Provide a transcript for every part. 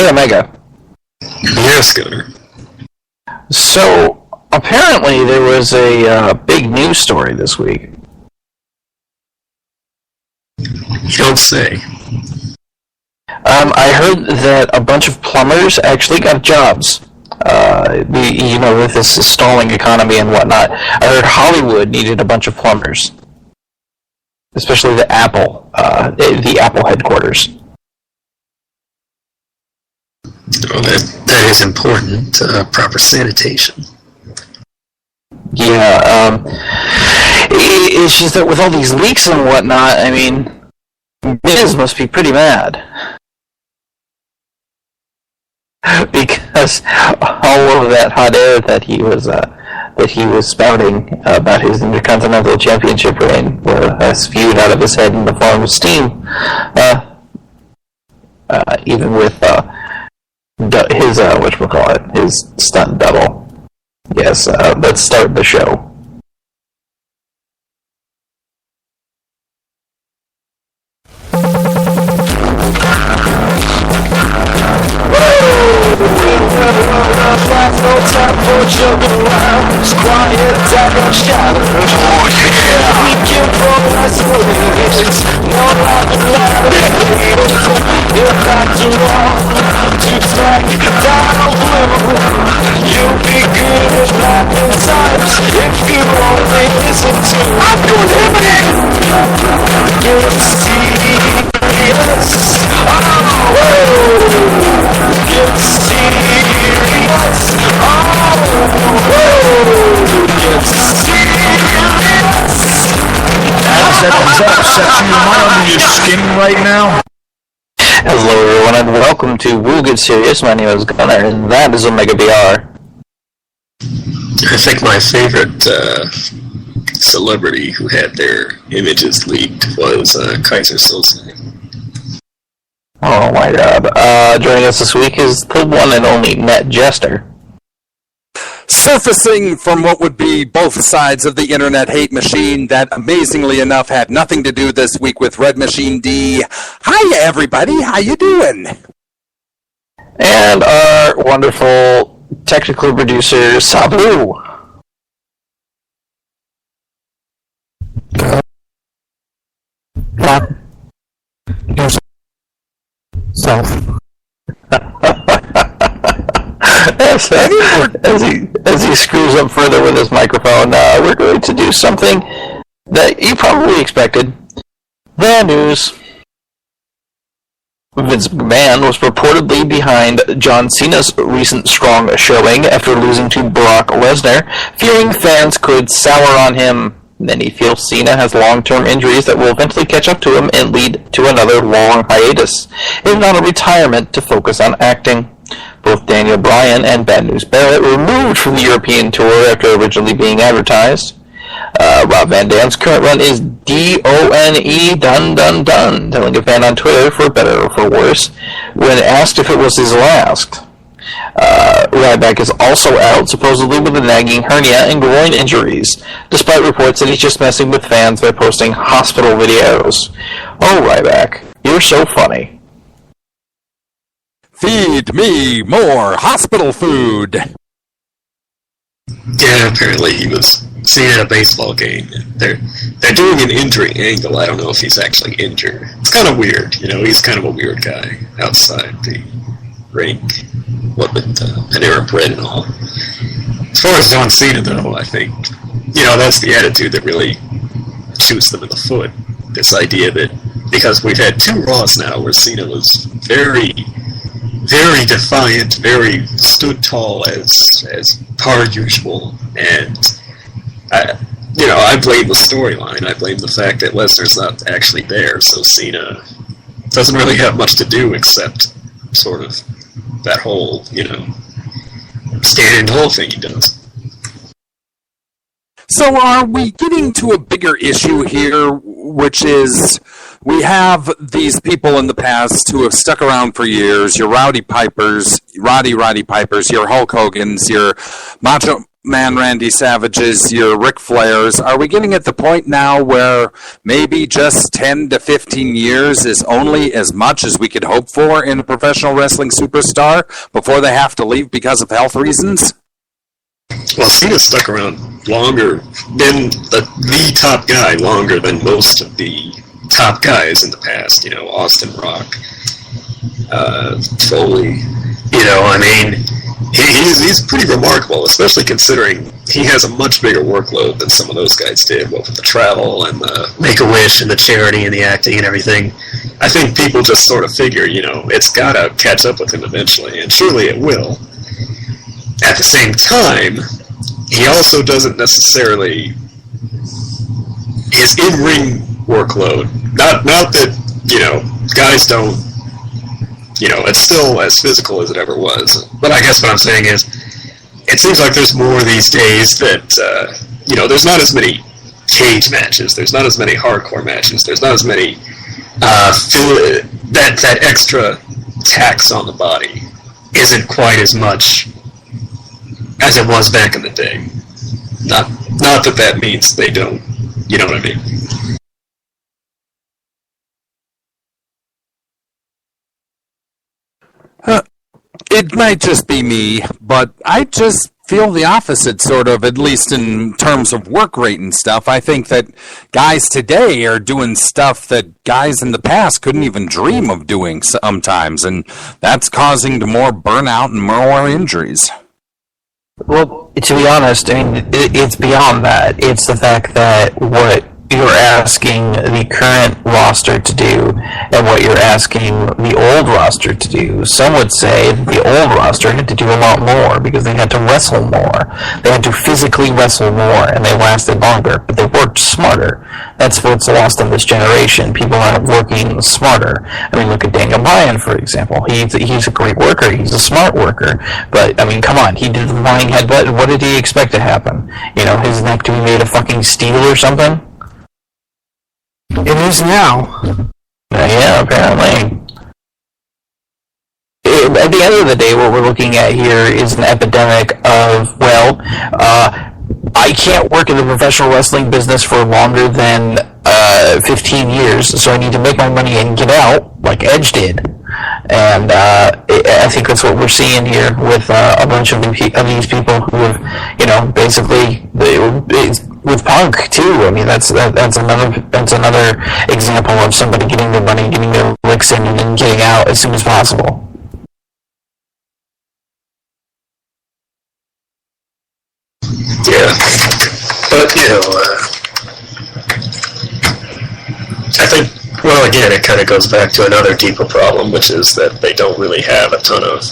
Hey, Omega. Yes, Gunner. So, apparently there was a big news story this week. You don't say. I heard that a bunch of plumbers actually got jobs. With this stalling economy and whatnot. I heard Hollywood needed a bunch of plumbers. Especially the Apple headquarters. Oh, that is important. Proper sanitation. Yeah, it's just that with all these leaks and whatnot, I mean, Miz must be pretty mad. Because all of that hot air that he was spouting about his Intercontinental Championship reign was spewed out of his head in the form of steam. Even with his stunt double. Yes, let's start the show. No time for joking around. It's quiet, dark and shadows. Oh yeah. We can progress ways. No longer loud. If after all, to track down blue, you'll be good at laughing times if you only listen to. I'm doing everything. Get serious. Oh, get serious. Is that upset you? Am I under your skin right now? Hello everyone and welcome to Wooo Get Serious. My name is Gunner and that is Omega VR. I think my favorite celebrity who had their images leaked was Kaiser Soze. Oh my god. Joining us this week is the one and only Net Jester. Surfacing from what would be both sides of the internet hate machine that amazingly enough had nothing to do this week with Red Machine D. Hiya everybody, how you doing? And our wonderful technical producer, Sabu. As he screws up further with his microphone, we're going to do something that you probably expected. The news. Vince McMahon was reportedly behind John Cena's recent strong showing after losing to Brock Lesnar, fearing fans could sour on him. Then he feels Cena has long-term injuries that will eventually catch up to him and lead to another long hiatus, if not a retirement to focus on acting. Both Daniel Bryan and Bad News Barrett were removed from the European tour after originally being advertised. Rob Van Dam's current run is D-O-N-E, done, done, done, telling a fan on Twitter, for better or for worse, when asked if it was his last. Ryback is also out, supposedly with a nagging hernia and groin injuries, despite reports that he's just messing with fans by posting hospital videos. Oh, Ryback, you're so funny. Feed me more hospital food. Yeah, apparently he was seen at a baseball game. They're doing an injury angle. I don't know if he's actually injured. It's kind of weird. He's kind of a weird guy outside the ring. What with Panera Bread and all. As far as John Cena, though, I think, that's the attitude that really shoots them in the foot. This idea that, because we've had 2 Raws now where Cena was very, very defiant, very stood tall as per usual, and I blame the storyline. I blame the fact that Lesnar's not actually there, so Cena doesn't really have much to do except sort of that whole, standing tall thing he does. So are we getting to a bigger issue here, which is we have these people in the past who have stuck around for years, your Roddy Pipers, your Hulk Hogans, your Macho Man Randy Savage's, your Ric Flairs, are we getting at the point now where maybe just 10 to 15 years is only as much as we could hope for in a professional wrestling superstar before they have to leave because of health reasons? Well, Cena stuck around longer, been the top guy longer than most of the top guys in the past. You know, Austin Rock, Foley. You know, I mean, he's pretty remarkable, especially considering he has a much bigger workload than some of those guys did, with the travel and the Make-A-Wish and the charity and the acting and everything. I think people just sort of figure, you know, it's got to catch up with him eventually, and surely it will. At the same time, he also doesn't necessarily, his in-ring workload, not that, you know, guys don't, you know, it's still as physical as it ever was. But I guess what I'm saying is, it seems like there's more these days that, you know, there's not as many cage matches, there's not as many hardcore matches, there's not as many, that extra tax on the body isn't quite as much as it was back in the day. Not that means they don't, you know what I mean? It might just be me, but I just feel the opposite, sort of, at least in terms of work rate and stuff. I think that guys today are doing stuff that guys in the past couldn't even dream of doing sometimes, and that's causing more burnout and more injuries. Well, to be honest, I mean, it's beyond that. It's the fact that what you're asking the current roster to do and what you're asking the old roster to do. Some would say the old roster had to do a lot more because they had to wrestle more. They had to physically wrestle more, and they lasted longer, but they worked smarter. That's what's lost in this generation. People aren't working smarter. I mean, look at Daniel Bryan, for example. He's a great worker. He's a smart worker. But, I mean, come on. He did the flying headbutt. What did he expect to happen? You know, his neck to be made of fucking steel or something? It is now. Yeah, apparently. At the end of the day, what we're looking at here is an epidemic of, I can't work in the professional wrestling business for longer than 15 years, so I need to make my money and get out, like Edge did. And I think that's what we're seeing here with a bunch of these people who have, you know, basically, with Punk too. I mean, that's another example of somebody getting their money, getting their licks in, and then getting out as soon as possible. Yeah, but you know, I think, well, again, it kind of goes back to another deeper problem, which is that they don't really have a ton of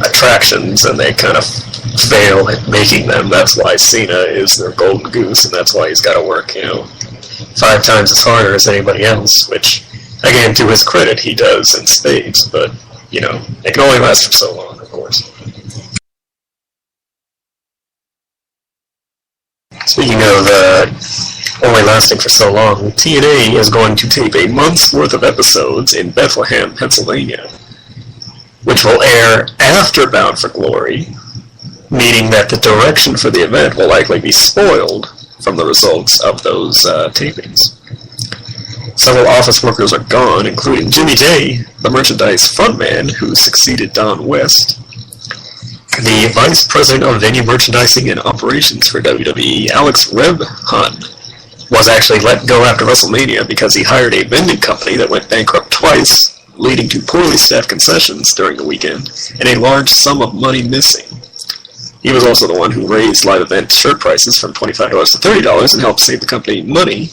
attractions, and they kind of fail at making them. That's why Cena is their golden goose, and that's why he's got to work, you know, 5 times as harder as anybody else, which, again, to his credit, he does in spades, but, you know, it can only last for so long, of course. Speaking of only lasting for so long, TNA is going to tape a month's worth of episodes in Bethlehem, Pennsylvania, which will air after Bound for Glory, meaning that the direction for the event will likely be spoiled from the results of those tapings. Several office workers are gone, including Jimmy J, the merchandise frontman who succeeded Don West. The Vice President of Venue Merchandising and Operations for WWE, Alex Rebhun, was actually let go after WrestleMania because he hired a vending company that went bankrupt twice, leading to poorly staffed concessions during the weekend and a large sum of money missing. He was also the one who raised live event shirt prices from $25 to $30 and helped save the company money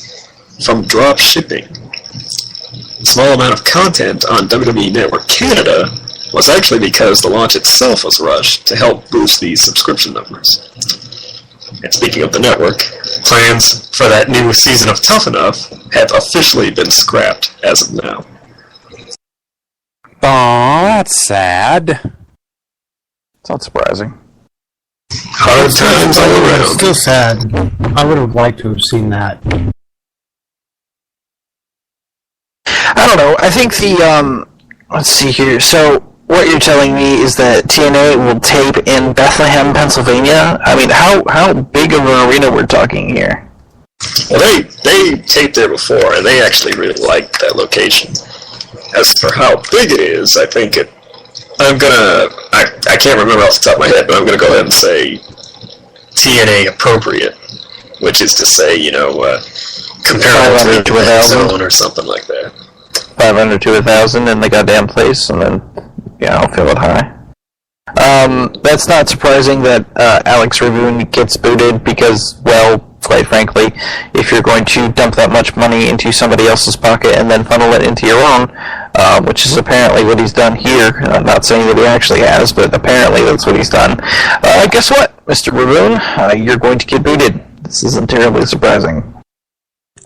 from drop shipping. A small amount of content on WWE Network Canada was actually because the launch itself was rushed to help boost the subscription numbers. And speaking of the network, plans for that new season of Tough Enough have officially been scrapped as of now. Aw, that's sad. It's not surprising. Hard times all around. Still sad. I would have liked to have seen that. I don't know. I think the, let's see here. So, what you're telling me is that TNA will tape in Bethlehem, Pennsylvania? I mean, how big of an arena we're talking here? Well, they taped there before, and they actually really liked that location. As for how big it is, I think I can't remember off the top of my head, but I'm gonna go ahead and say TNA appropriate, which is to say, comparable to to 1,000 zone or something like that. 500 to 1,000 in the goddamn place, and then I'll feel it high. That's not surprising that Alex Ravoon gets booted because, well, quite frankly, if you're going to dump that much money into somebody else's pocket and then funnel it into your own, which is apparently what he's done here. I'm not saying that he actually has, but apparently that's what he's done. Guess what, Mr. Ravoon? You're going to get booted. This isn't terribly surprising.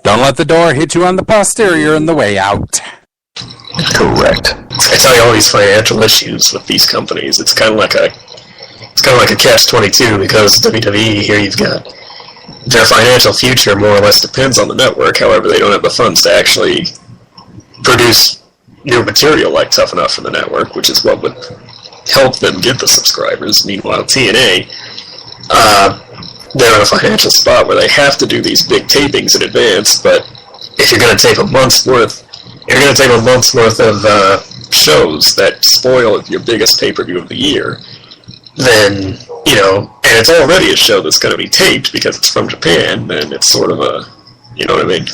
Don't let the door hit you on the posterior on the way out. Correct. I tell you, all these financial issues with these companies, it's kind of like a catch-22, because WWE here, you've got their financial future more or less depends on the network. However, they don't have the funds to actually produce new material like Tough Enough for the network, which is what would help them get the subscribers. Meanwhile, TNA, they're in a financial spot where they have to do these big tapings in advance, but if you're going to tape a month's worth of shows that spoil your biggest pay-per-view of the year, then, and it's already a show that's going to be taped because it's from Japan, then it's sort of a, you know what I mean?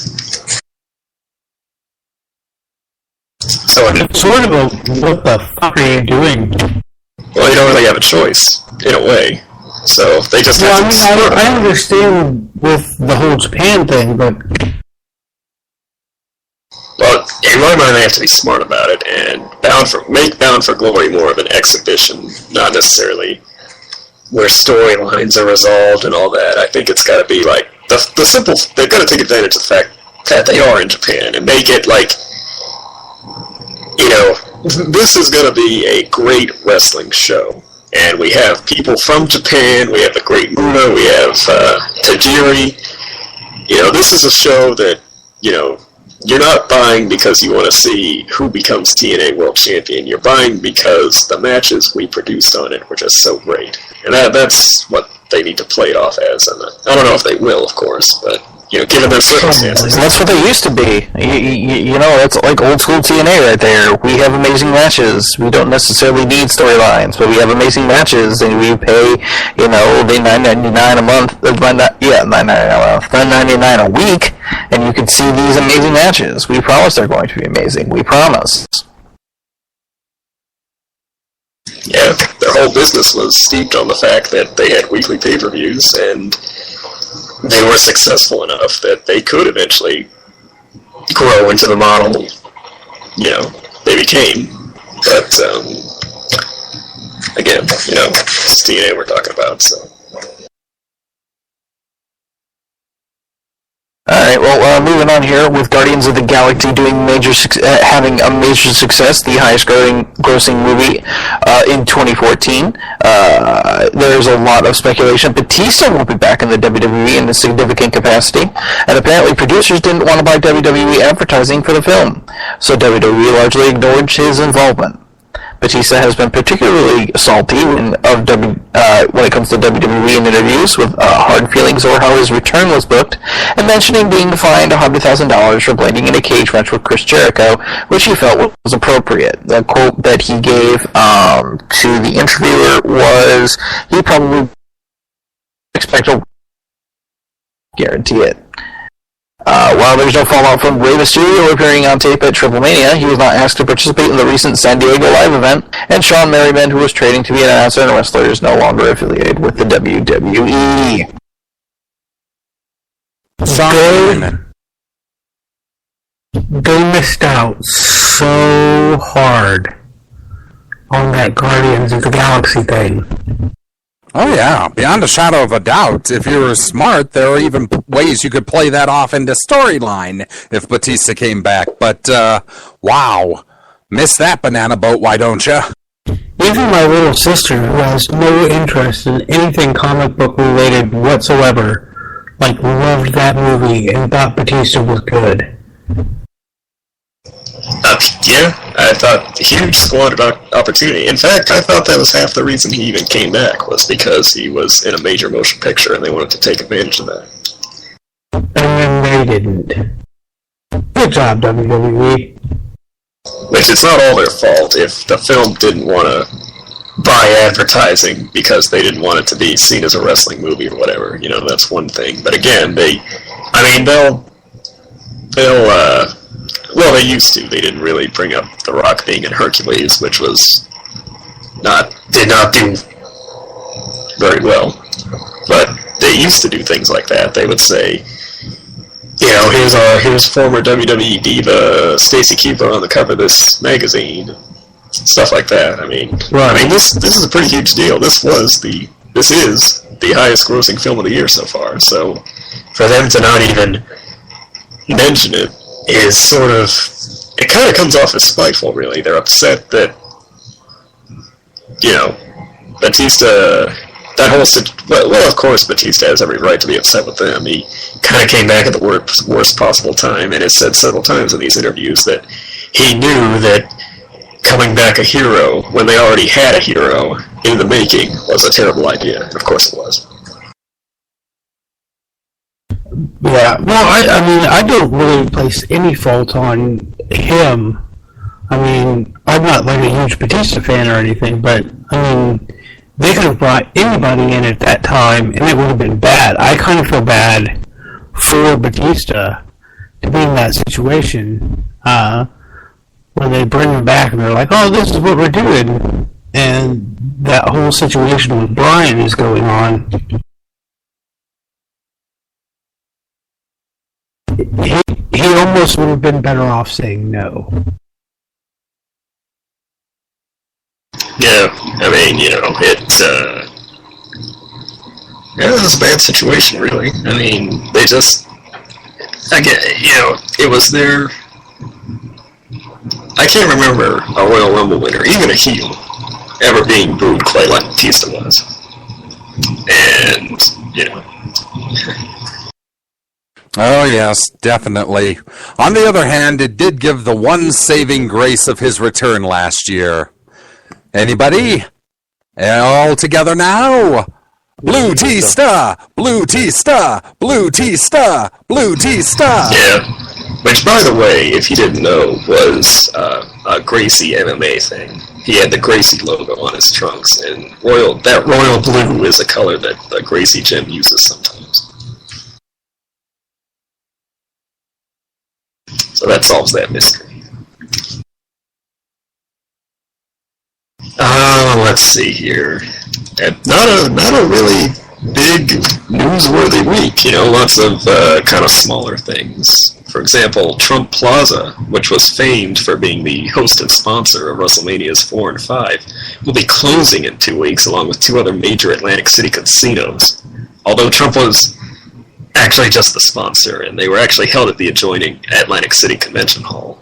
So It's sort of a, what the fuck are you doing? Well, you don't really have a choice, in a way. So they just have to... I understand with the whole Japan thing, but... Well, in my mind, they have to be smart about it and make Bound for Glory more of an exhibition, not necessarily where storylines are resolved and all that. I think it's got to be like the simple. They've got to take advantage of the fact that they are in Japan and make it like, this is going to be a great wrestling show, and we have people from Japan. We have the Great Muta. We have Tajiri. This is a show that you're not buying because you want to see who becomes TNA World Champion. You're buying because the matches we produced on it were just so great. And that's what they need to play it off as. And I don't know if they will, of course, but, given their circumstances. That's what they used to be. That's like old school TNA right there. We have amazing matches. We don't necessarily need storylines, but we have amazing matches, and we pay, the $9.99 a month, $9.99 a month, $9.99 a week, and you can see these amazing matches. We promise they're going to be amazing. We promise. Yeah, their whole business was steeped on the fact that they had weekly pay-per-views, and they were successful enough that they could eventually grow into the model, they became. But, again, it's TNA we're talking about, so... Alright, well, moving on here with Guardians of the Galaxy doing having a major success, the highest grossing movie in 2014. There's a lot of speculation. Batista will be back in the WWE in a significant capacity, and apparently producers didn't want to buy WWE advertising for the film, so WWE largely ignored his involvement. Batista has been particularly salty when it comes to WWE in interviews, with hard feelings over how his return was booked, and mentioning being fined $100,000 for blending in a cage match with Chris Jericho, which he felt was appropriate. The quote that he gave to the interviewer was, he probably expect a guarantee it. While there's no fallout from Rey Mysterio appearing on tape at Triple Mania, he was not asked to participate in the recent San Diego Live event, and Sean Merriman, who was training to be an announcer and wrestler, is no longer affiliated with the WWE. They missed out so hard on that Guardians of the Galaxy thing. Oh yeah, beyond a shadow of a doubt. If you were smart, there are even ways you could play that off into storyline if Batista came back. But, wow. Missed that banana boat, why don't you? Even my little sister, who has no interest in anything comic book related whatsoever, loved that movie and thought Batista was good. Yeah, I thought huge squandered opportunity. In fact, I thought that was half the reason he even came back, was because he was in a major motion picture and they wanted to take advantage of that. And then they didn't. Good job, WWE. Which, it's not all their fault. If the film didn't want to buy advertising because they didn't want it to be seen as a wrestling movie or whatever, that's one thing. But again, they used to. They didn't really bring up The Rock being in Hercules, which did not do very well. But they used to do things like that. They would say, here's former WWE diva Stacy Keibler on the cover of this magazine, stuff like that. This is a pretty huge deal. This is the highest grossing film of the year so far. So for them to not even mention it is sort of, it kind of comes off as spiteful, really. They're upset that, Batista, of course Batista has every right to be upset with them. He kind of came back at the worst possible time, and has said several times in these interviews that he knew that coming back a hero when they already had a hero in the making was a terrible idea. And of course it was. Yeah, well, I don't really place any fault on him. I'm not like a huge Batista fan or anything, but, they could have brought anybody in at that time, and it would have been bad. I kind of feel bad for Batista to be in that situation, when they bring him back and they're like, oh, this is what we're doing, and that whole situation with Bryan is going on. He almost would have been better off saying no. Yeah, it was a bad situation, really. They just, it was their, I can't remember a Royal Rumble winner, even a heel, ever being booed quite like Batista was. And, Oh, yes, definitely. On the other hand, it did give the one saving grace of his return last year. Anybody? All together now? Blue Tista! Blue Tista! Blue Tista! Blue Tista! Yeah. Which, by the way, if you didn't know, was a Gracie MMA thing. He had the Gracie logo on his trunks, and that royal blue is a color that the Gracie gym uses sometimes. So that solves that mystery. Let's see here. Not a really big newsworthy week. Lots of kind of smaller things. For example, Trump Plaza, which was famed for being the host and sponsor of WrestleManias 4 and 5, will be closing in 2 weeks, along with 2 other major Atlantic City casinos. Although Trump was actually just the sponsor, and they were actually held at the adjoining Atlantic City Convention Hall.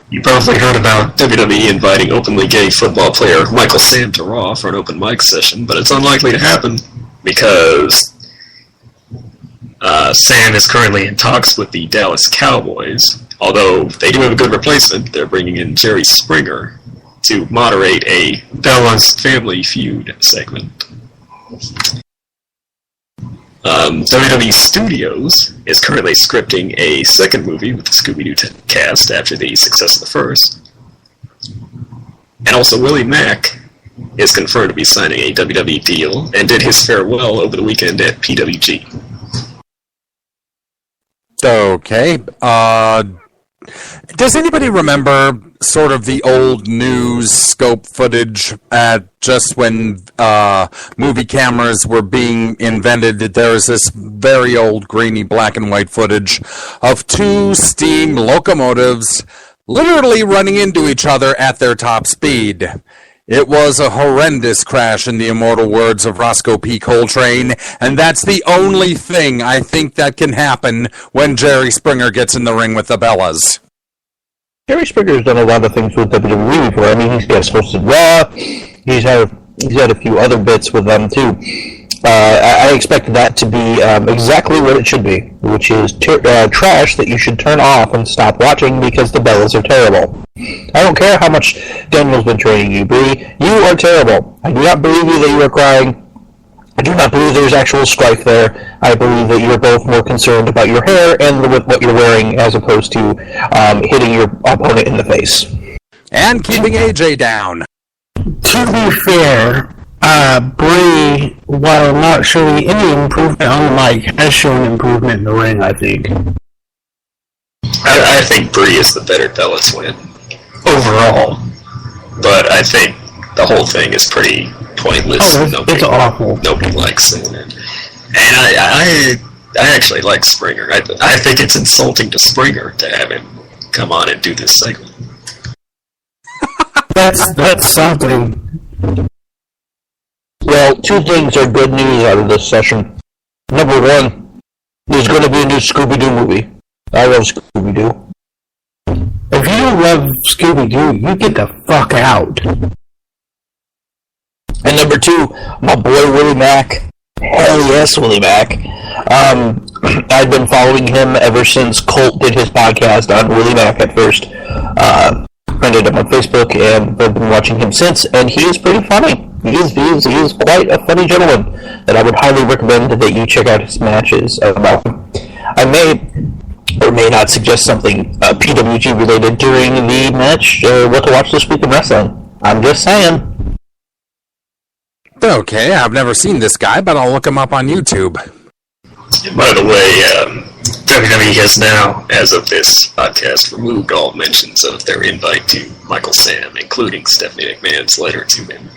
You probably heard about WWE inviting openly gay football player Michael Sam to Raw for an open mic session, but it's unlikely to happen because Sam is currently in talks with the Dallas Cowboys. Although they do have a good replacement, they're bringing in Jerry Springer to moderate a Balanced Family Feud segment. WWE Studios is currently scripting a second movie with the Scooby-Doo cast after the success of the first. And also Willie Mack is confirmed to be signing a WWE deal and did his farewell over the weekend at PWG. Okay. Does anybody remember sort of the old news scope footage at just when movie cameras were being invented? There was this very old grainy black and white footage of 2 steam locomotives literally running into each other at their top speed. It was a horrendous crash, in the immortal words of Roscoe P. Coltrane, and that's the only thing I think that can happen when Jerry Springer gets in the ring with the Bellas. Jerry Springer's done a lot of things with WWE before. He's got hosted Raw. He's had a few other bits with them too. I expect that to be exactly what it should be, which is trash that you should turn off and stop watching because the bellas are terrible. I don't care how much Daniel's been training you, Bree. You are terrible. I do not believe you that you are crying. I do not believe there's actual strife there. I believe that you're both more concerned about your hair and with what you're wearing as opposed to hitting your opponent in the face. And keeping AJ down. To be fair, Bree, while not showing any improvement on the mic, has shown improvement in the ring, I think. I think Bree is the better Bella Twin overall, but I think the whole thing is pretty pointless. It's awful. Nobody likes it, and I actually like Springer. I think it's insulting to Springer to have him come on and do this segment. That's something. Well, two things are good news out of this session. Number one, there's going to be a new Scooby-Doo movie. I love Scooby-Doo. If you don't love Scooby-Doo, you get the fuck out. And number two, my boy Willie Mack. Hell yes, Willie Mack. I've been following him ever since Colt did his podcast on Willie Mack at first. Friended him on Facebook, and I've been watching him since, and he is pretty funny. He is quite a funny gentleman that I would highly recommend that you check out his matches about him. I may or may not suggest something PWG related during the match, what to watch this week in wrestling. I'm just saying. Okay, I've never seen this guy, but I'll look him up on YouTube. By the way, WWE has now, as of this podcast, removed all mentions of their invite to Michael Sam, including Stephanie McMahon's letter to him.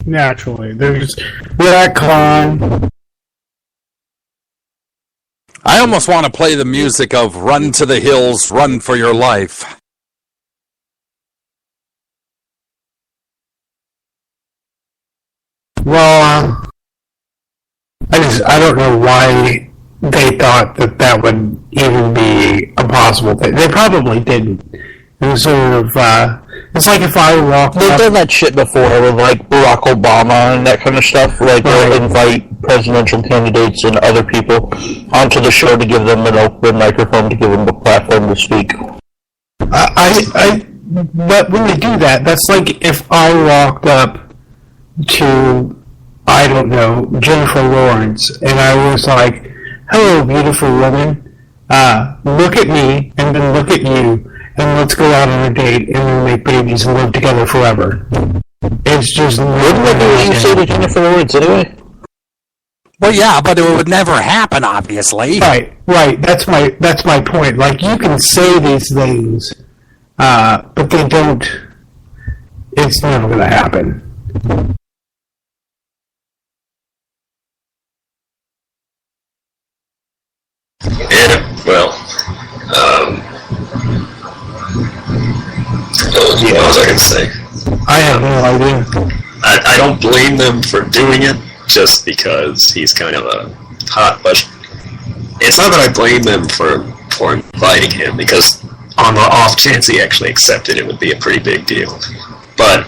Naturally. There's retcon. I almost want to play the music of Run to the Hills, Run for Your Life. Well, I don't know why they thought that would even be a possible thing. They probably didn't. It was sort of, it's like if I walked They've up... done that shit before with, like, Barack Obama and that kind of stuff. Like, they'll invite presidential candidates and other people onto the show to give them an open microphone, to give them a platform to speak. But when they do that, that's like if I walked up to, I don't know, Jennifer Lawrence, and I was like, hello, beautiful woman, look at me, and then look at you, and let's go out on a date, and we'll make babies and live together forever. It's just... Wouldn't that be what you say to Jennifer Lawrence anyway? Well, yeah, but it would never happen, obviously. Right, that's my point. Like, you can say these things, but they don't... It's never gonna happen. Yeah, well, what was I going to say? I have no idea. I don't blame them for doing it just because he's kind of a hot button. It's not that I blame them for inviting him, because on the off chance he actually accepted, it would be a pretty big deal. But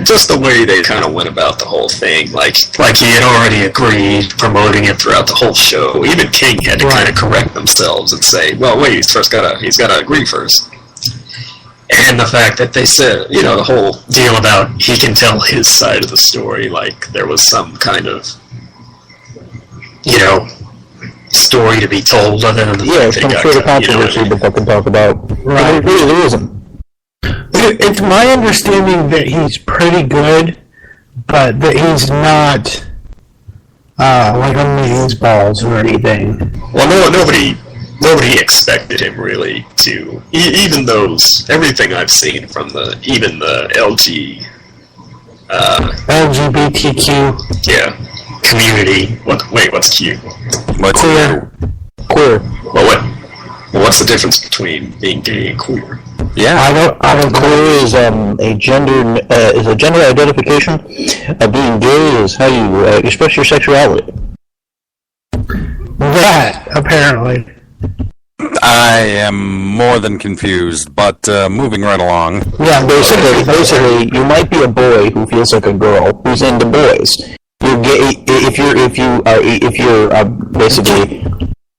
just the way they kind of went about the whole thing, like he had already agreed, promoting it throughout the whole show. Even King had to kind of correct themselves and say, well, wait, he's gotta agree first. And the fact that they said, the whole deal about he can tell his side of the story, like there was some kind of, story to be told other than the fact some sort of controversy that they can talk about. Right. There isn't. It's my understanding that he's pretty good, but that he's not like amazeballs or anything. Well, nobody expected him really to. Even everything I've seen from the LGBTQ. Yeah. Community. What's Q? What's Queer. Well, what's the difference between being gay and queer? Yeah, I don't Queer is a gender identification. Being gay is how you express your sexuality. That, apparently. I am more than confused, but moving right along. Yeah, basically, you might be a boy who feels like a girl who's into boys. if you're basically,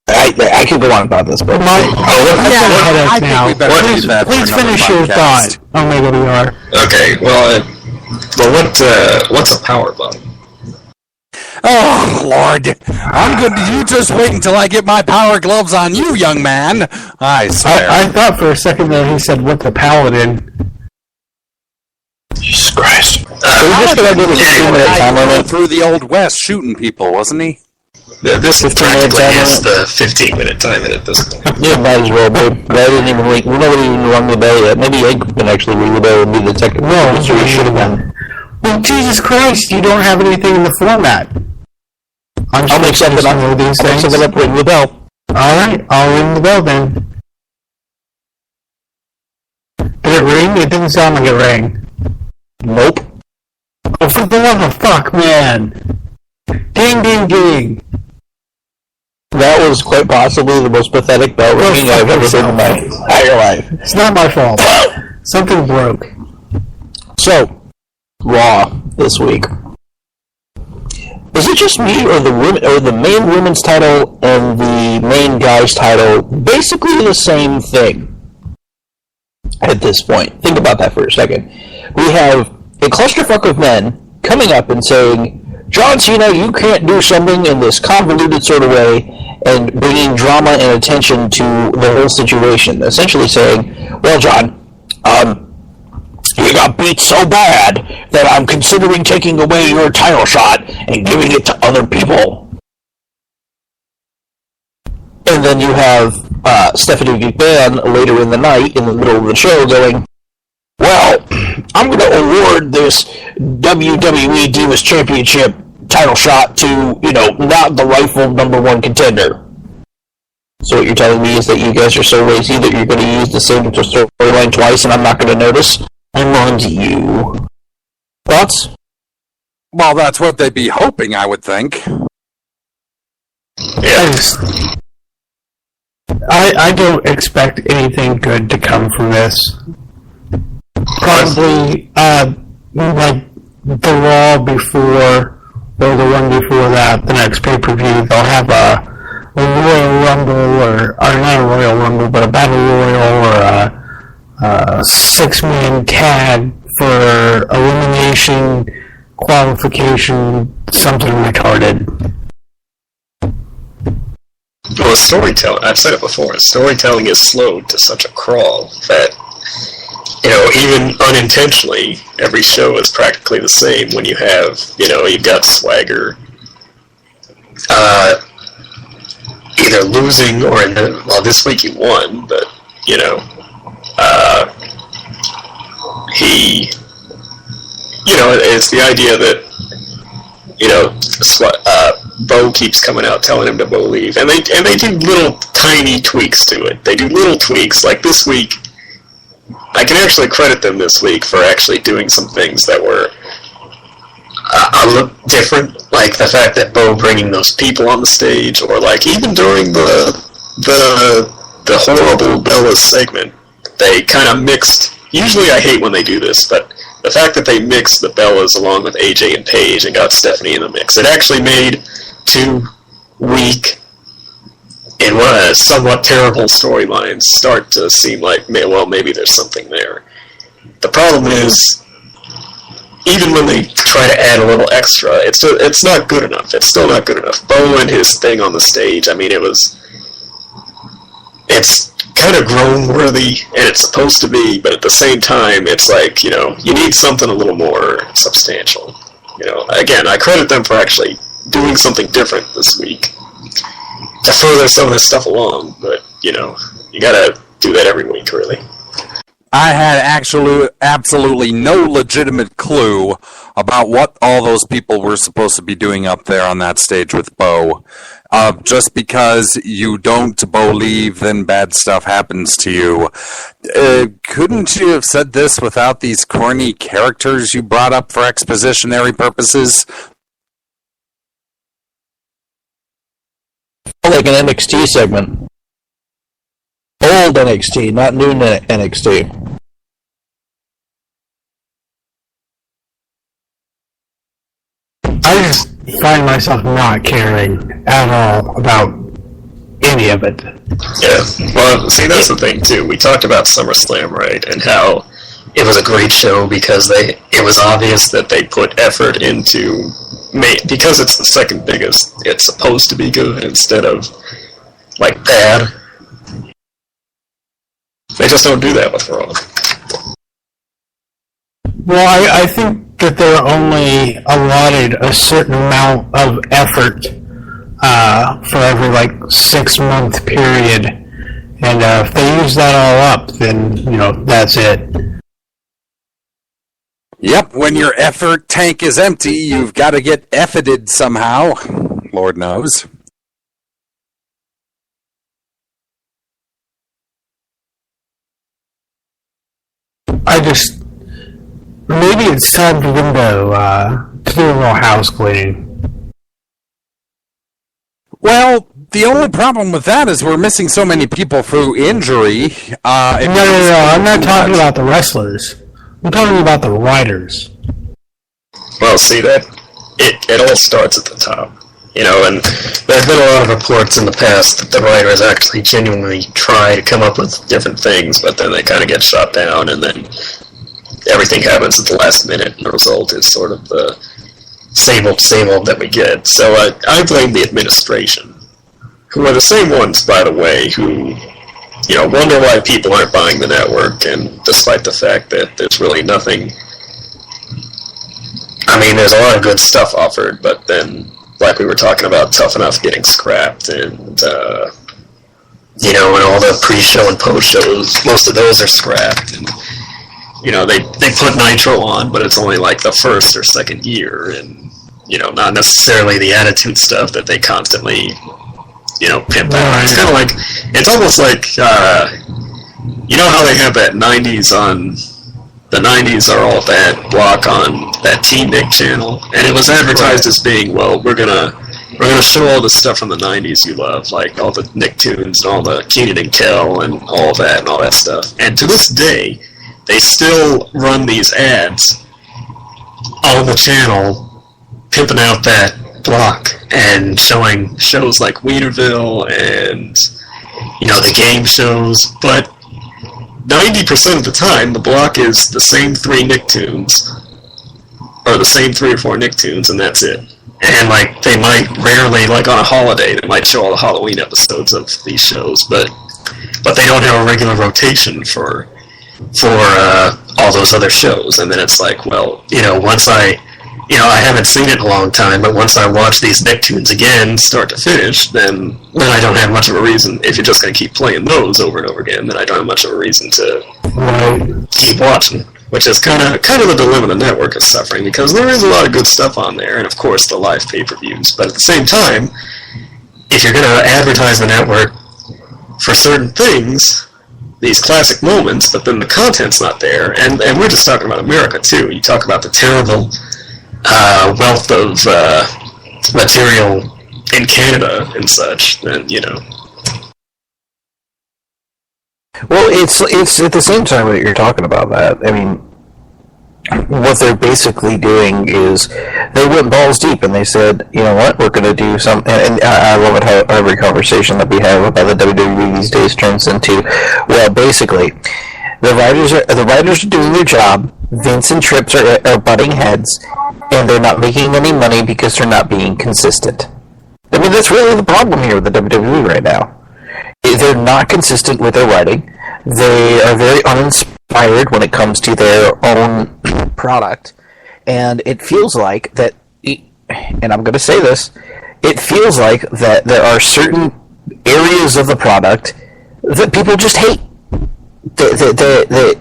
I could go on about this, but I think we better leave that for Please another finish your podcast. thought. Omega VR. Okay, well, what's a power button? Oh, Lord. I'm good. You just wait until I get my power gloves on you, young man. I swear. I thought for a second there he said, "What's a paladin?" Jesus Christ. We're just gonna do the 15-minute time limit. through the Old West shooting people, wasn't he? This 15-minute practically time is the 15-minute time limit at this point. Yeah, might as well, babe. I didn't even ring. Nobody even rung the bell yet. Maybe Egg can actually ring the bell and be the technical producer. He should have been. Well, Jesus Christ, you don't have anything in the format. I'll make something up. I'll make something up. Ring the bell. All right, I'll ring the bell then. Did it ring? It didn't sound like it rang. Nope. Oh, for the love of fuck, man! Ding, ding, ding! That was quite possibly the most pathetic bell ringing I've ever heard in my entire life. It's not my fault. Something broke. So, Raw this week. Is it just me, or the main women's title and the main guys title basically the same thing at this point? Think about that for a second. We have a clusterfuck of men coming up and saying, John Cena, you can't do something in this convoluted sort of way, and bringing drama and attention to the whole situation. Essentially saying, well, John, you got beat so bad that I'm considering taking away your title shot and giving it to other people. And then you have Stephanie McMahon later in the night, in the middle of the show, going, well, I'm going to award this WWE Divas Championship title shot to, not the rightful number one contender. So what you're telling me is that you guys are so lazy that you're going to use the same storyline twice and I'm not going to notice? I'm on to you. Thoughts? Well, that's what they'd be hoping, I would think. Yeah. I don't expect anything good to come from this. Probably, like the Raw before, or the one before that, the next pay-per-view, they'll have a Royal Rumble, or not a Royal Rumble, but a Battle Royal, or a six-man tag for elimination, qualification, something retarded. Well, storytelling, I've said it before, storytelling is slowed to such a crawl that, even unintentionally, every show is practically the same when you have, you've got Swagger either losing or, this week he won, but, he, it's the idea that, Bo keeps coming out telling him to believe, and they do little tiny tweaks to it. They do little tweaks, like this week. I can actually credit them this week for actually doing some things that were a little different, like the fact that Bo bringing those people on the stage, or like even during the horrible Bella's segment, they kind of mixed. Usually, I hate when they do this, but the fact that they mixed the Bellas along with AJ and Paige and got Stephanie in the mix, it actually made two weak and somewhat terrible storylines start to seem like, well, maybe there's something there. The problem is, even when they try to add a little extra, it's not good enough. It's still not good enough. Bo and his thing on the stage, I mean, it's kind of groan-worthy, and it's supposed to be, but at the same time, it's like, you need something a little more substantial. Again, I credit them for actually doing something different this week to further some of this stuff along, but, you gotta do that every week, really. I had absolutely no legitimate clue about what all those people were supposed to be doing up there on that stage with Bo. Just because you don't believe, then bad stuff happens to you. Couldn't you have said this without these corny characters you brought up for expositionary purposes? Like an NXT segment. Old NXT, not new NXT. I just find myself not caring at all about any of it. Yeah, well, see, that's the thing, too. We talked about SummerSlam, right, and how it was a great show because it was obvious that they put effort into, because it's the second biggest, it's supposed to be good instead of, like, bad. They just don't do that with Raw. Well, I think that they're only allotted a certain amount of effort for every 6-month period, and if they use that all up, then that's it. Yep, when your effort tank is empty, you've got to get efforted somehow. Lord knows. Maybe it's time for them to do a little house cleaning. Well, the only problem with that is we're missing so many people through injury. No, I'm not talking about the wrestlers. I'm talking about the writers. Well, see, that it all starts at the top. And there have been a lot of reports in the past that the writers actually genuinely try to come up with different things, but then they kind of get shot down, and then everything happens at the last minute, and the result is sort of the same old that we get. So I blame the administration, who are the same ones, by the way, who wonder why people aren't buying the network, and despite the fact that there's really nothing. I mean, there's a lot of good stuff offered, but then, like we were talking about, Tough Enough getting scrapped, and and all the pre-show and post-shows, most of those are scrapped, and they put Nitro on, but it's only like the first or second year, and not necessarily the attitude stuff that they constantly pimp out. It's kind of like, it's almost like how they have that 90s on. The 90s are all that block on that Teen Nick channel, and it was advertised as being, well, we're gonna show all the stuff from the 90s you love, like all the Nicktoons and all the Keenan and Kel and all that stuff. And to this day, they still run these ads on the channel, pimping out that block and showing shows like Wienerville and the game shows, but 90% of the time, the block is the same 3 Nicktoons, or the same 3 or 4 Nicktoons, and that's it. And, they might rarely, on a holiday, they might show all the Halloween episodes of these shows, but they don't have a regular rotation for all those other shows. And then it's like, well, once I haven't seen it in a long time, but once I watch these Nicktoons again, start to finish, then I don't have much of a reason. If you're just going to keep playing those over and over again, then I don't have much of a reason to keep watching. Which is kind of the dilemma the network is suffering, because there is a lot of good stuff on there, and of course the live pay-per-views. But at the same time, if you're going to advertise the network for certain things, these classic moments, but then the content's not there, and we're just talking about America too. You talk about the terrible wealth of material in Canada and such, then Well, it's at the same time that you're talking about that. I mean, what they're basically doing is they went balls deep and they said, you know what, we're going to do something. And I love it how every conversation that we have about the WWE these days turns into, well, basically, the writers are doing their job. Vince and Trips are butting heads, and they're not making any money because they're not being consistent. I mean, that's really the problem here with the WWE right now. They're not consistent with their writing. They are very uninspired when it comes to their own product. And it feels like that, and I'm going to say this, it feels like that there are certain areas of the product that people just hate.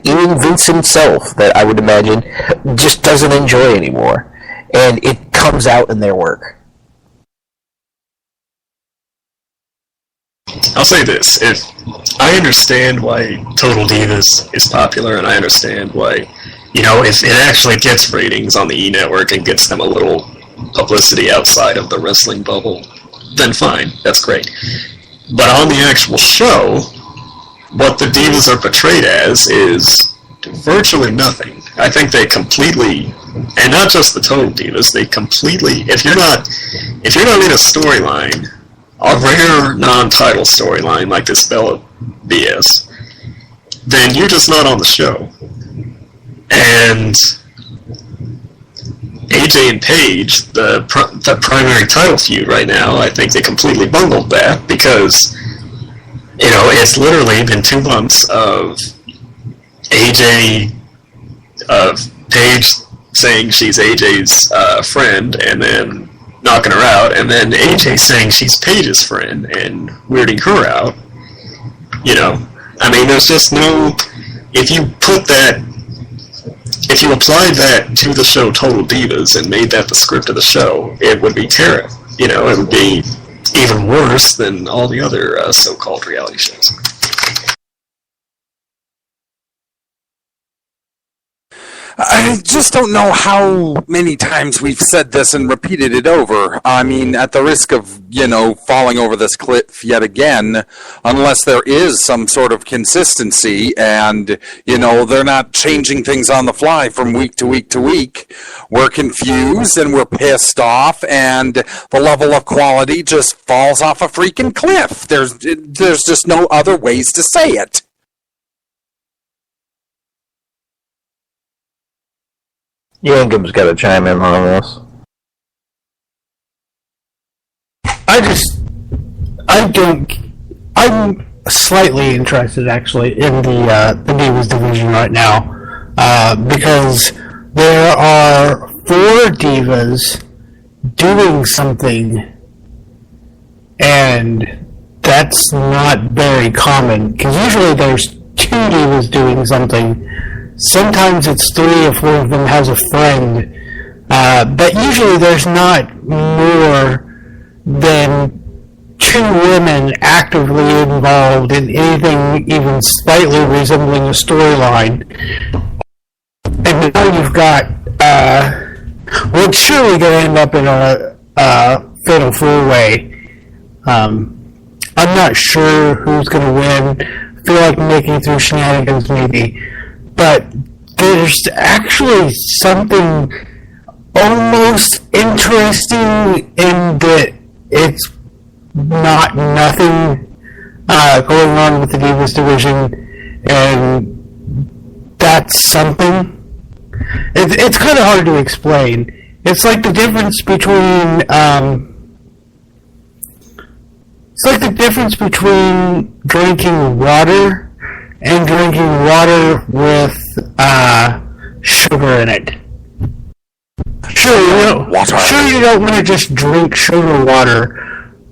Even Vince himself, that I would imagine, just doesn't enjoy anymore. And it comes out in their work. I'll say this, if I understand why Total Divas is popular, and I understand why, if it actually gets ratings on the E! Network and gets them a little publicity outside of the wrestling bubble, then fine, that's great. But on the actual show, what the Divas are portrayed as is virtually nothing. I think they completely, and not just the Total Divas, they completely, if you're not if you're not in a storyline, a rare non-title storyline like this Bella BS, then you're just not on the show. And AJ and Paige, the primary title feud right now, I think they completely bungled that because, you know, it's literally been 2 months of AJ, Paige saying she's AJ's friend and then knocking her out, and then AJ saying she's Paige's friend and weirding her out. You know, I mean, there's just no... If you applied that to the show Total Divas and made that the script of the show, it would be terrible. You know, it would be even worse than all the other so-called reality shows. I just don't know how many times we've said this and repeated it over. I mean, at the risk of, you know, falling over this cliff yet again, unless there is some sort of consistency and, you know, they're not changing things on the fly from week to week to week, we're confused and we're pissed off and the level of quality just falls off a freaking cliff. There's just no other ways to say it. Yangum's got to chime in on this. I'm slightly interested actually in the Divas division right now, because there are 4 Divas doing something, and that's not very common, because usually there's 2 Divas doing something. Sometimes it's 3 or 4 of them has a friend, but usually there's not more than 2 women actively involved in anything even slightly resembling a storyline. And now you've got, well, it's surely going to end up in a fatal 4-way. I'm not sure who's going to win. I feel like making through shenanigans maybe. But there's actually something almost interesting in that it's not nothing going on with the Divas division, and that's something. It's kind of hard to explain. It's like the difference between drinking water and drinking water with sugar in it. Sure, you don't want to just drink sugar water,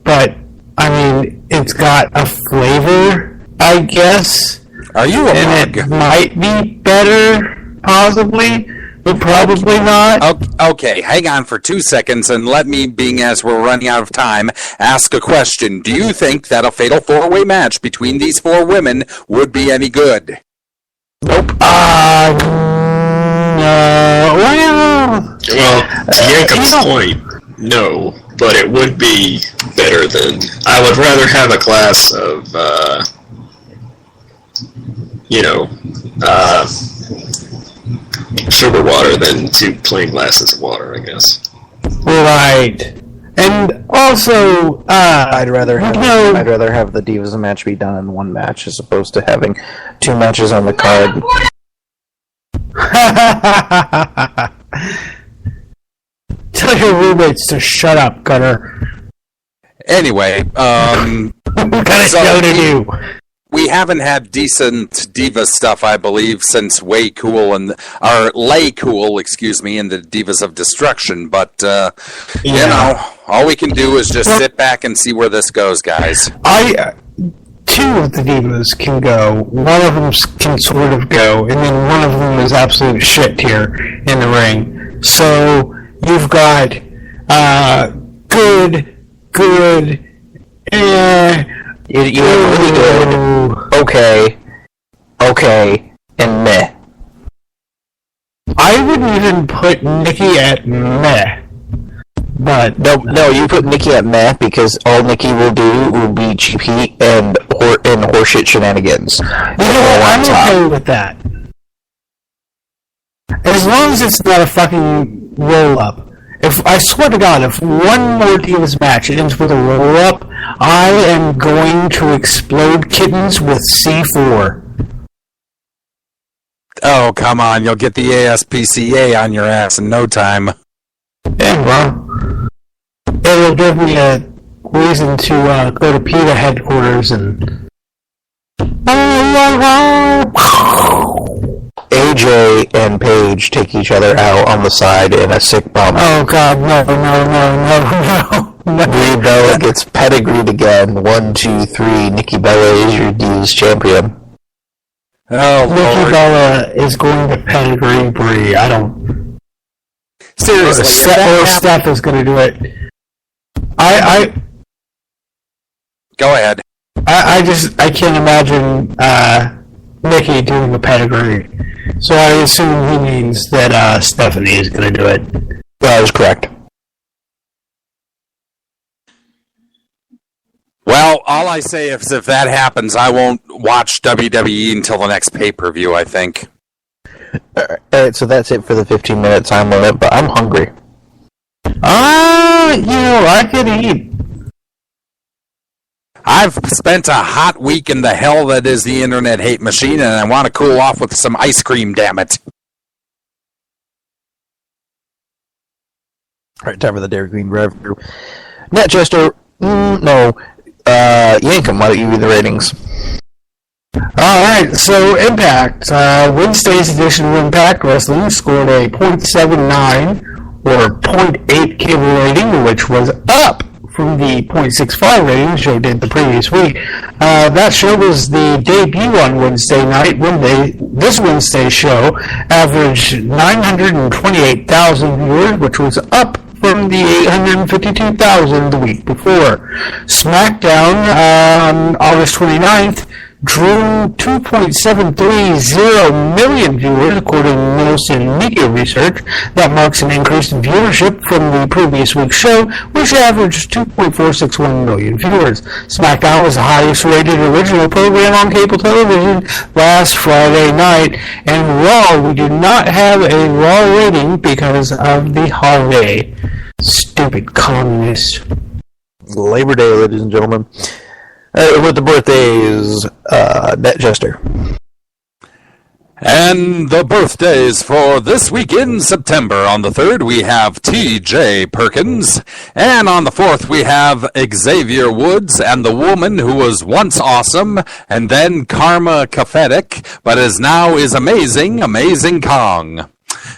but I mean, it's got a flavor, I guess. Are you a and mug? It might be better, possibly, but probably not. Okay, hang on for 2 seconds and let me, being as we're running out of time, ask a question. Do you think that a fatal 4-way match between these 4 women would be any good? Nope. No. Well, to Jacob's point, no, but it would be better than... I would rather have a glass of, sugar water than 2 plain glasses of water, I guess. Right. And also, I'd rather have the Divas match be done in 1 match as opposed to having 2 matches on the card. Tell your roommates to shut up, Gunner. Anyway, What kind of show to do? We haven't had decent diva stuff, I believe, since Lay Cool, and the Divas of Destruction. But you know, all we can do is just sit back and see where this goes, guys. 2 of the Divas can go. One of them can sort of go, and then one of them is absolute shit here in the ring. So you've got good, You have really good, okay, and meh. I wouldn't even put Nikki at meh. But No, you put Nikki at meh because all Nikki will do will be GP and horseshit shenanigans. You know what? I'm okay with that. As long as it's not a fucking roll-up. if I swear to God, if one more Divas match ends with a roll-up, I am going to explode kittens with C4. Oh, come on. You'll get the ASPCA on your ass in no time. Yeah, well, it'll give me a reason to go to PETA headquarters and... AJ and Paige take each other out on the side in a sick bump. Oh, God, no. Brie Bella gets pedigreed again. 1, 2, 3. Nikki Bella is your Divas champion. Oh, Nikki Lord. Bella is going to pedigree Brie. I don't... Seriously. Steph is going to do it. Go ahead. I can't imagine Nikki doing a pedigree. So I assume he means that Stephanie is going to do it. That is correct. Well, all I say is if that happens, I won't watch WWE until the next pay-per-view, I think. Alright, so that's it for the 15-minute time limit, but I'm hungry. I could eat. I've spent a hot week in the hell that is the internet hate machine, and I want to cool off with some ice cream, damn it. Alright, time for the Dairy Queen review. Netchester, no. Yankum, why don't you read the ratings? Alright, so Impact. Wednesday's edition of Impact Wrestling scored a .79 or .8 cable rating, which was up from the .65 rating the show did the previous week. That show was the debut on Wednesday night. This Wednesday's show averaged 928,000 viewers, which was up from the 852,000 the week before. SmackDown on August 29th drew 2.730 million viewers, according to Nielsen Media Research. That marks an increase in viewership from the previous week's show, which averaged 2.461 million viewers. SmackDown was the highest rated original program on cable television last Friday night, and Raw, we do not have a Raw rating because of the holiday. Stupid communists. Labor Day, ladies and gentlemen. With the birthdays, Netchester. And the birthdays for this week in September. On the 3rd, we have T.J. Perkins. And on the 4th, we have Xavier Woods and the woman who was once awesome and then karma pathetic, but is now amazing, Amazing Kong.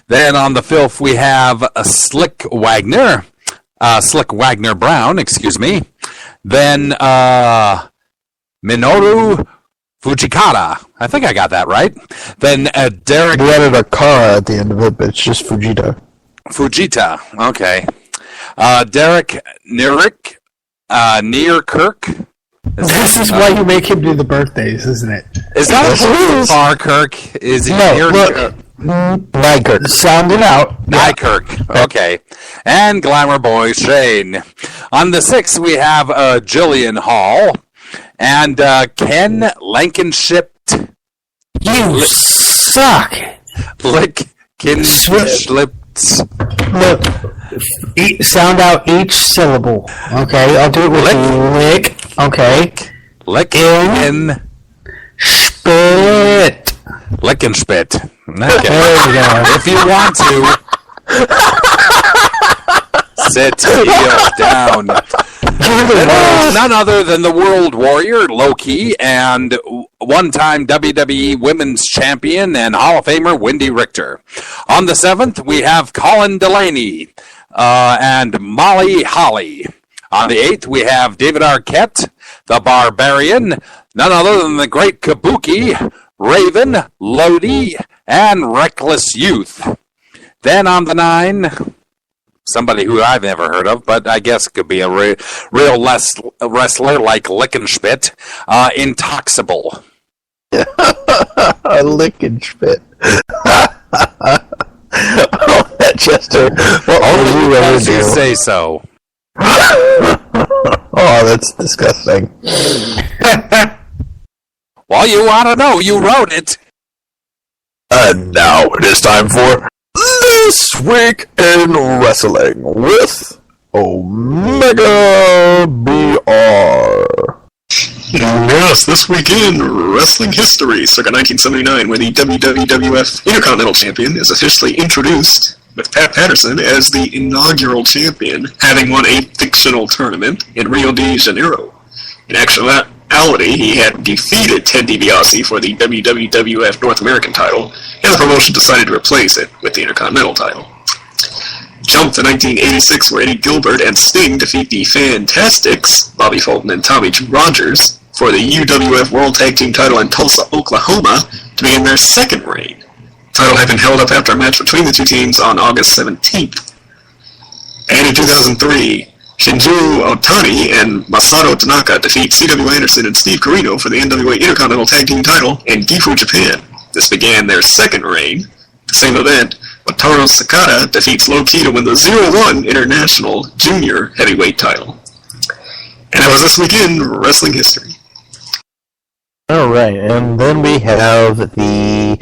Then on the 5th, we have Slick Wagner Brown, excuse me. Then Minoru Fujikata. I think I got that right. Then Derek... We added a car at the end of it, but it's just Fujita. Okay. Derek Nearkirk. This is why you make him do the birthdays, isn't it? Is that a far Kirk? Is he No, Nykirk. Sound it out. Nykirk. Okay. And Glamour Boy Shane. On the 6th, we have Jillian Hall and Ken Lankenship. You suck. Lickenslips. Look, sound out each syllable. Okay, I'll do it with lick. Okay. Lickin. Spit. Lickenspit. Okay. There we go. If you want to, sit heel down. None other than the World Warrior, Loki, and one-time WWE Women's Champion and Hall of Famer Wendy Richter. On the 7th, we have Colin Delaney and Molly Holly. On the 8th, we have David Arquette, the Barbarian, none other than the Great Kabuki, Raven, Lodi, and Reckless Youth. Then on the 9th, somebody who I've never heard of, but I guess could be a real wrestler like Lickenspit, Intoxable. Lickenspit. Oh, Chester. What would you ever As do? you say so. Oh, that's disgusting. Well, you want to know. You wrote it. And now it is time for This Week in Wrestling with Omega BR. Yes, this week in wrestling history, circa 1979, when the WWF Intercontinental Champion is officially introduced, with Pat Patterson as the inaugural champion, having won a fictional tournament in Rio de Janeiro. In actuality, he had defeated Ted DiBiase for the WWF North American title, and the promotion decided to replace it with the Intercontinental title. Jump to 1986, where Eddie Gilbert and Sting defeat the Fantastics, Bobby Fulton and Tommy Rogers, for the UWF World Tag Team title in Tulsa, Oklahoma, to begin their second reign. The title had been held up after a match between the two teams on August 17th. And in 2003, Shinjiro Otani and Masato Tanaka defeat C.W. Anderson and Steve Corino for the NWA Intercontinental Tag Team title in Gifu, Japan. This began their second reign. The same event, Wataru Sakata defeats Low Ki to win the 0-1 International Junior Heavyweight title. And that was this week in wrestling history. Alright, and then we have the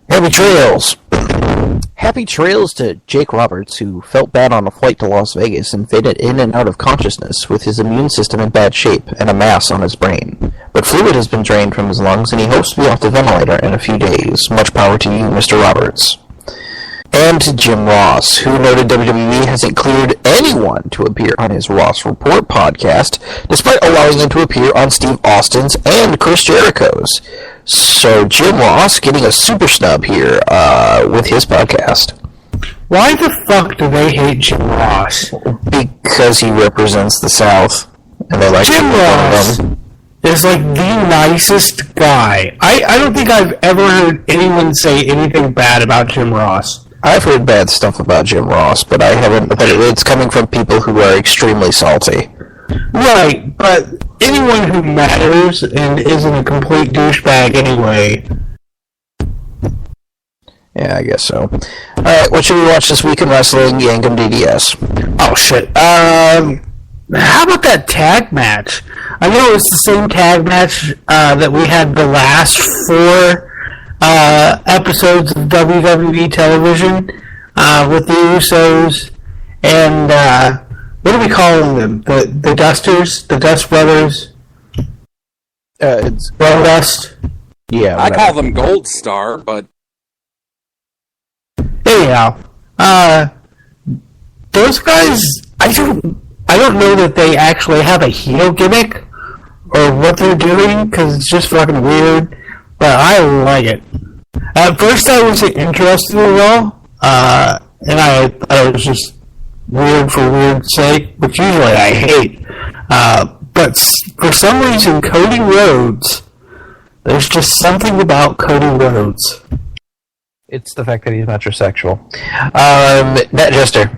Happy Trails. Happy Trails to Jake Roberts, who felt bad on a flight to Las Vegas and faded in and out of consciousness with his immune system in bad shape and a mass on his brain. But fluid has been drained from his lungs and he hopes to be off the ventilator in a few days. Much power to you, Mr. Roberts. And to Jim Ross, who noted WWE hasn't cleared anyone to appear on his Ross Report podcast, despite allowing them to appear on Steve Austin's and Chris Jericho's. So Jim Ross getting a super snub here with his podcast. Why the fuck do they hate Jim Ross? Because he represents the South, and they like Jim Ross is like the nicest guy. I don't think I've ever heard anyone say anything bad about Jim Ross. I've heard bad stuff about Jim Ross, but I haven't. But it's coming from people who are extremely salty. Right, but anyone who matters and isn't a complete douchebag anyway. Yeah, I guess so. Alright, what should we watch this week in wrestling? Yankum DDS. Oh, shit. How about that tag match? I know it's the same tag match that we had the last 4 episodes of WWE television with the Usos and what are we calling them? The Dusters? The Dust Brothers? It's Dust? Yeah, I call them Gold Star, but anyhow, those guys, I don't know that they actually have a heel gimmick or what they're doing, because it's just fucking weird, but I like it. At first I wasn't interested at all, and I thought it was just weird for weird's sake, which usually I hate. But for some reason, Cody Rhodes, there's just something about Cody Rhodes. It's the fact that he's metrosexual. Matt Jester.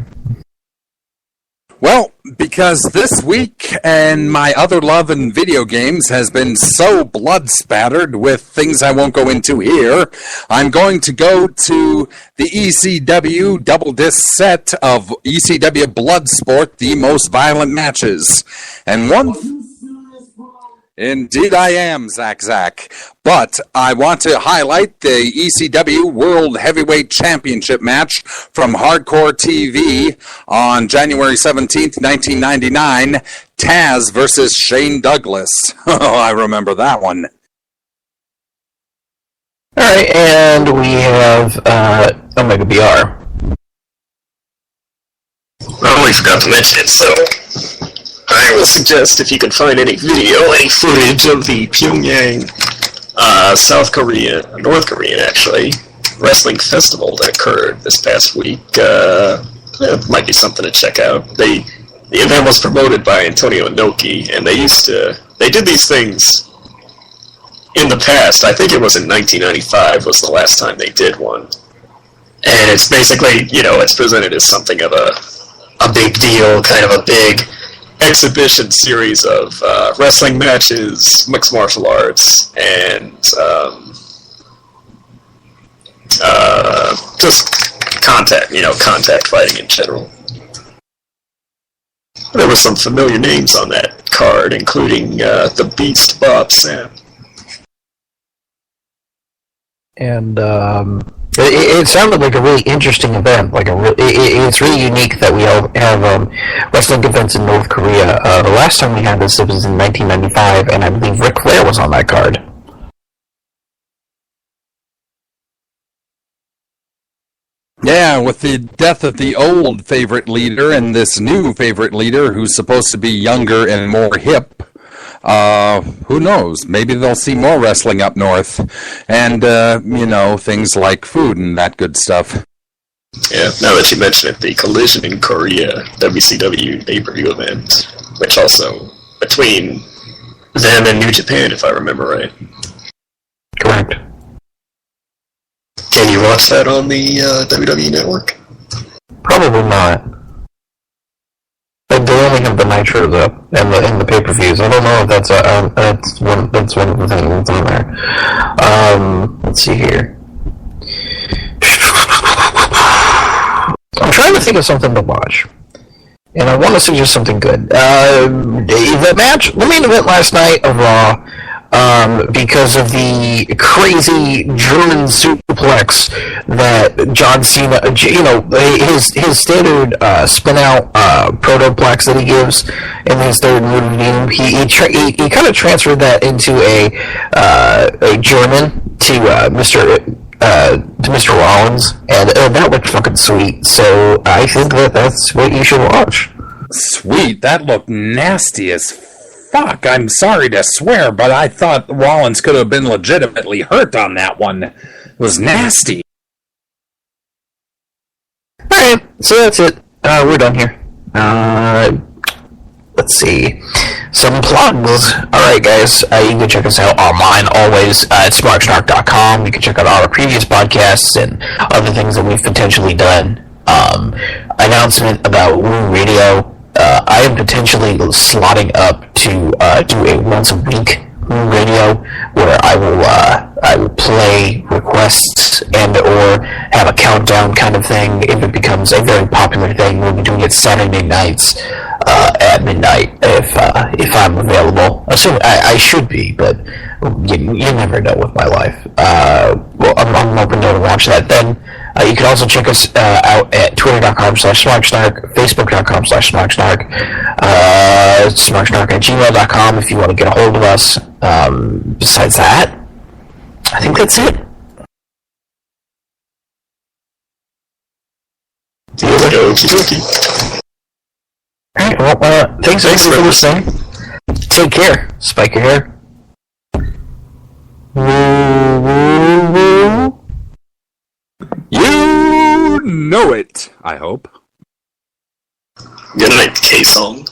well, because this week and my other love in video games has been so blood spattered with things I won't go into here, I'm going to go to the ECW double disc set of ECW Bloodsport, the most violent matches. And Indeed I am, Zach. But I want to highlight the ECW World Heavyweight Championship match from Hardcore TV on January 17th, 1999. Taz versus Shane Douglas. Oh, I remember that one. Alright, and we have Omega BR. Well, we forgot to mention it, so I will suggest if you can find any video, any footage of the Pyongyang, South Korea, North Korean actually, wrestling festival that occurred this past week. It might be something to check out. The event was promoted by Antonio Inoki, and they did these things in the past. I think it was in 1995 was the last time they did one. And it's basically, it's presented as something of a big deal, kind of a big exhibition series of wrestling matches, mixed martial arts, and just contact fighting in general. There were some familiar names on that card, including the Beast Bob Sapp. And It sounded like a really interesting event. It's really unique that we have wrestling events in North Korea. The last time we had this, it was in 1995, and I believe Ric Flair was on that card. Yeah, with the death of the old favorite leader and this new favorite leader who's supposed to be younger and more hip, who knows? Maybe they'll see more wrestling up north. And, things like food and that good stuff. Yeah, now that you mention it, the Collision in Korea WCW pay-per-view event, which also, between them and New Japan, if I remember right. Correct. Can you watch that on the WWE Network? Probably not. They only have the Nitros up and the pay-per-views. I don't know if that's one of the things that's on there. Let's see here. I'm trying to think of something to watch, and I want to suggest something good. The main event last night of Raw. Because of the crazy German suplex that John Cena, his standard spin-out protoplex that he gives in his third move, he kind of transferred that into a German to Mr. Rollins, and that looked fucking sweet. So I think that's what you should watch. Sweet, that looked nasty as fuck. I'm sorry to swear, but I thought Rollins could have been legitimately hurt on that one. It was nasty. Alright, so that's it. We're done here. Let's see. Some plugs. Alright, guys. You can check us out online always at smartsnark.com. You can check out all our previous podcasts and other things that we've potentially done. Announcement about wooo Radio. I am potentially slotting up to do a once a week radio where I will play requests and or have a countdown kind of thing. If it becomes a very popular thing, we'll be doing it Saturday nights at midnight if I'm available. I should be, but you never know with my life. I'm open to watch that then. You can also check us out at twitter.com/smarksnark, facebook.com/smarksnark, smarksnark@gmail.com if you want to get a hold of us. Besides that, I think that's it. Alright, well, thanks for listening. Take care. Spike your hair. You know it, I hope. Good night, K-Song.